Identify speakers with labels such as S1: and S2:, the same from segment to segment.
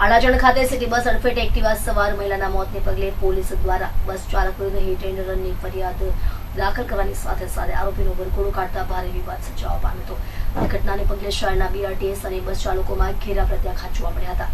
S1: આડાજણ ખાતે city bus અડફેટે Activa સવાર મહિલાના મોતને પગલે પોલીસ દ્વારા બસ ચાલક વિરુદ્ધ હિટ એન્ડ રનની ફરિયાદ દાખલ કરવાની સાથે સાથે આરોપીનો વરઘોડો કાઢતા ભારે વિવાદ સર્જાવા પામ્યો હતો। આ ઘટનાને પગલે શહેરના BRTS અને બસ ચાલકોમાં ઘેરા પ્રત્યાઘાત જોવા મળ્યા હતા,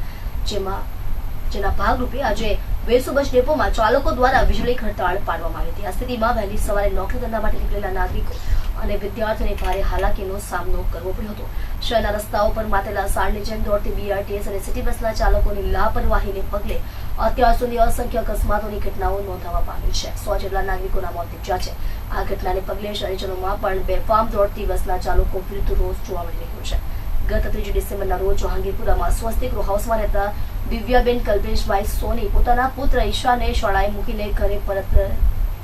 S1: જેના ભાગરૂપે આજે વેસુ બસ ડેપોમાં ચાલકો દ્વારા વીજળી હડતાળ પાડવામાં આવી હતી। આ સ્થિતિમાં વહેલી સવારે નોકરી ધંધા માટે નીકળેલા નાગરિકો અને વિદ્યાર્થીઓને ભારે હાલાકીનો સામનો કરવો પડ્યો હતો। શહેરના રસ્તાઓ પર માતેલા સાળની જેમ દોડતી BRTS અને સિટી બસના ચાલકોની લાપરવાહીને પગલે અત્યાર સુધી અસંખ્ય અકસ્માતોની ઘટનાઓ નોંધાવા પામી છે। 100 જેટલા નાગરિકોના મોત નીપજ્યા છે। આ ઘટનાને પગલે શહેરીજનોમાં પણ બેફામ દોડતી બસના ચાલકો વિરુદ્ધ રોષ જોવા મળી રહ્યો છે। ગત 3 ડિસેમ્બરના રોજ જહાંગીરપુરામાં સ્વસ્તિક રો હાઉસમાં રહેતા દિવ્યાબેન કલ્પેશભાઈ સોની પોતાના પુત્ર ઈશાને શાળાએ મૂકીને ઘરે પરત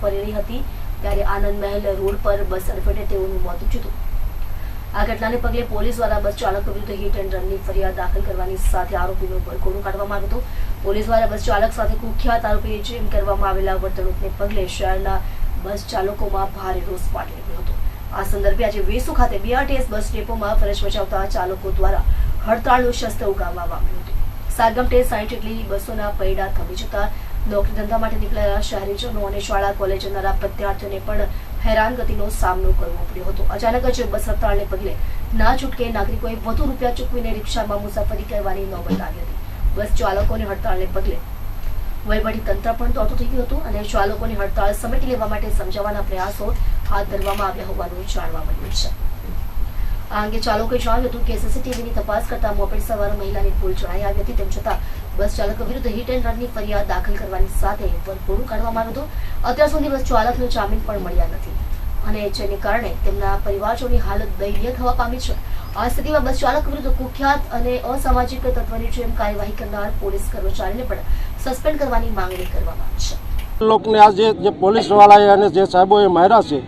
S1: ફરી રહી હતી ત્યારે આનંદ મહેલ રોડ પર બસ અડફેટે તેઓનું મોત નીપજ્યું હતું। આ ઘટનાને પગલે પોલીસ દ્વારા બસ ચાલક વિરુદ્ધ હિટ એન્ડ રનની ફરિયાદ દાખલ કરવાની સાથે આરોપીનો વરઘોડો કાઢવામાં આવ્યો હતો। પોલીસ દ્વારા બસ ચાલક સાથે કુખ્યાત આરોપીએ જેમ કરવામાં આવેલા વર્તણૂકને પગલે શહેરના બસ ચાલકોમાં ભારે રોષ ફાટી નીકળ્યો હતો। આ સંદર્ભે આજે વેસુ ખાતે BRTS બસ ડેપોમાં ફરજ બજાવતા ચાલકો દ્વારા હડતાળનું શસ્ત્ર ઉગામવામાં આવ્યું હતું। સાગમટે 60 જેટલી બસોના પૈડા થમી જતા નોકરી ધંધા માટે નીકળેલા શહેરીજનો અને શાળા કોલેજ જનારા વિદ્યાર્થીઓને પણ હેરાનગતિનો સામનો કરવો પડ્યો હતો। અચાનક જ બસ હડતાળને પગલે ના છૂટકે નાગરિકોએ વધુ રૂપિયા ચૂકવીને રિક્ષામાં મુસાફરી કરવાની નોબત આવી હતી। બસ ચાલકોની હડતાળને પગલે વહીવટી તંત્ર પણ દોડતું થઈ ગયું હતું અને ચાલકોની હડતાળ સમેટી લેવા માટે સમજાવવાના પ્રયાસો હાથ ધરવામાં આવ્યા હોવાનું જાણવા મળ્યું છે। આ અંગે ચાલકોએ જણાવ્યું હતું કે CCTVની તપાસ કરતા મોપેડ સવાર મહિલાની ભૂલ જણાઈ આવી હતી, તેમ છતાં બસ ચાલક વિરુદ્ધ હિટ એન્ડ રનની ફરિયાદ દાખલ કરવાની સાથે વરઘોડો કાઢવામાં આવ્યો હતો। અત્યાર સુધી બસ ચાલકનો જામીન પણ મળ્યા નથી અને જેને કારણે તેમના પરિવારજોની હાલત દયનીય થવા પામી છે। આ સ્થિતિમાં બસ ચાલક વિરુદ્ધ કુખ્યાત અને અસામાજિક તત્વની જેમ કાર્યવાહી કરનાર પોલીસ કર્મચારીને પણ સસ્પેન્ડ કરવાની માંગણી કરવામાં આવી છે।
S2: લોકોને આજે જે પોલીસ વાળાએ અને જે સાહેબોએ માર્યા છે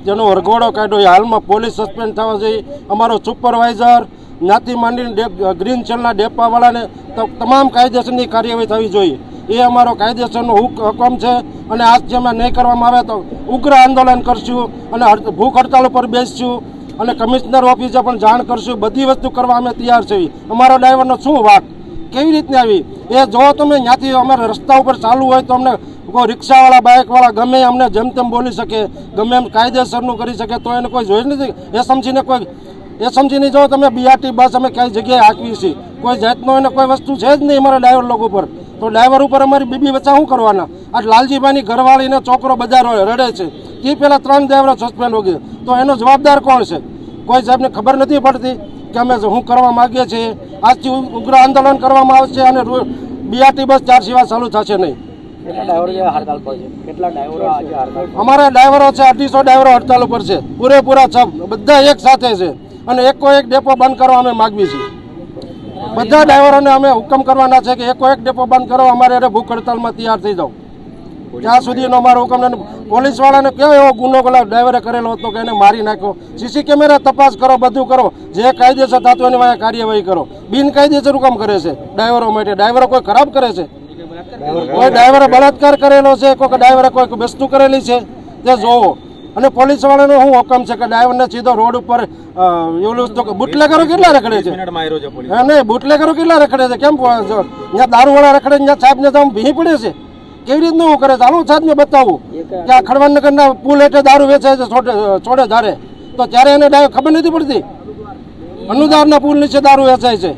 S2: જેનો વરઘોડો કાઢ્યો, હાલમાં પોલીસ સસ્પેન્ડ થવા જોઈએ। અમારો સુપરવાઇઝર જ્ઞાતિ માંડીને ગ્રીન ચેલના ડેપાવાળાને તમામ કાયદેસરની કાર્યવાહી થવી જોઈએ, એ અમારો કાયદેસરનો હુકમ છે અને આજ જેમાં નહીં કરવામાં આવે તો ઉગ્ર આંદોલન કરશું અને ભૂખ હડતાળ ઉપર બેસીશું અને કમિશનર ઓફિસે પણ જાણ કરશું। બધી વસ્તુ કરવા અમે તૈયાર છીએ। અમારો ડ્રાઈવરનો શું વાક, કેવી રીતની આવી એ જો તમે ત્યાંથી અમારે રસ્તા ઉપર ચાલુ હોય તો અમને કોઈ રિક્ષાવાળા બાઇકવાળા ગમે અમને જેમ તેમ બોલી શકે, ગમે એમ કાયદેસરનું કરી શકે તો એને કોઈ જોઈ નથી। એ સમજીને જો તમે BRT બસ અમે કઈ જગ્યાએ હાંકવી છીએ, કોઈ જાતનો એને કોઈ વસ્તુ છે જ નહીં અમારા ડ્રાઈવર લોકો ઉપર, તો ડ્રાઈવર ઉપર અમારી બીબી બચ્ચા શું કરવાના? આ લાલજીભાઈની ઘરવાળીને છોકરો બજાર રડે છે, તે પહેલાં 3 ડ્રાઈવરો સસ્પેન્ડ હો ગયા, તો એનો જવાબદાર કોણ છે? કોઈ સાહેબને ખબર નથી પડતી કે અમે શું કરવા માગીએ છીએ। આજથી ઉગ્ર આંદોલન કરવામાં આવશે અને BRT બસ 4 સિવાય ચાલુ થશે નહીં। અમારા ડ્રાઈવરો છે 250 ડ્રાઈવરો હડતાલ ઉપર છે, પૂરેપૂરા બધા એક સાથે છે અને એક ડેપો બંધ કરવા અમે માગીએ છીએ। બધા ડ્રાઈવરોને અમે હુકમ કરવાના છે કે એક ડેપો બંધ કરો, અમારે ભૂખ હડતાલમાં તૈયાર થઈ જાઓ ત્યાં સુધીનો અમારો હુકમ। પોલીસ વાળાને કેવો એવો ગુનો ડ્રાઈવરે કરેલો હતો કે એને મારી નાખ્યો, CC કેમેરા તપાસ કરો, બધું કરો, જે કાયદેસર થતું એની વાંહે કાર્યવાહી કરો। બિનકાયદેસર હુકમ કરે છે ડ્રાઈવરો માટે? ડ્રાઈવરો કોઈ ખરાબ કરે છે? કોઈ ડ્રાઈવરે બળાત્કાર કરેલો છે, કોઈ ડ્રાઈવરે કોઈ વસ્તુ કરેલી છે તે જોવો। અને પોલીસ વાળાનો શું હુકમ છે કે ડ્રાઈવરને સીધો રોડ ઉપર બુટલેગરો કેટલા રખડે છે? નહીં, બુટલેગરો કેટલા રખડે છે? કેમ જ્યાં દારૂવાળા રખડે ત્યાં સાહેબને તો ભી પડે છે? કેવી રીતનું હું કરે? ચાલો સાહેબને બતાવું કે આ ખડવાનગરના પુલ હેઠે દારૂ વેચાય છે છોડે ધારે, તો ત્યારે એને ખબર નથી પડતી? અનુદાનના પુલ નીચે દારૂ વેચાય છે।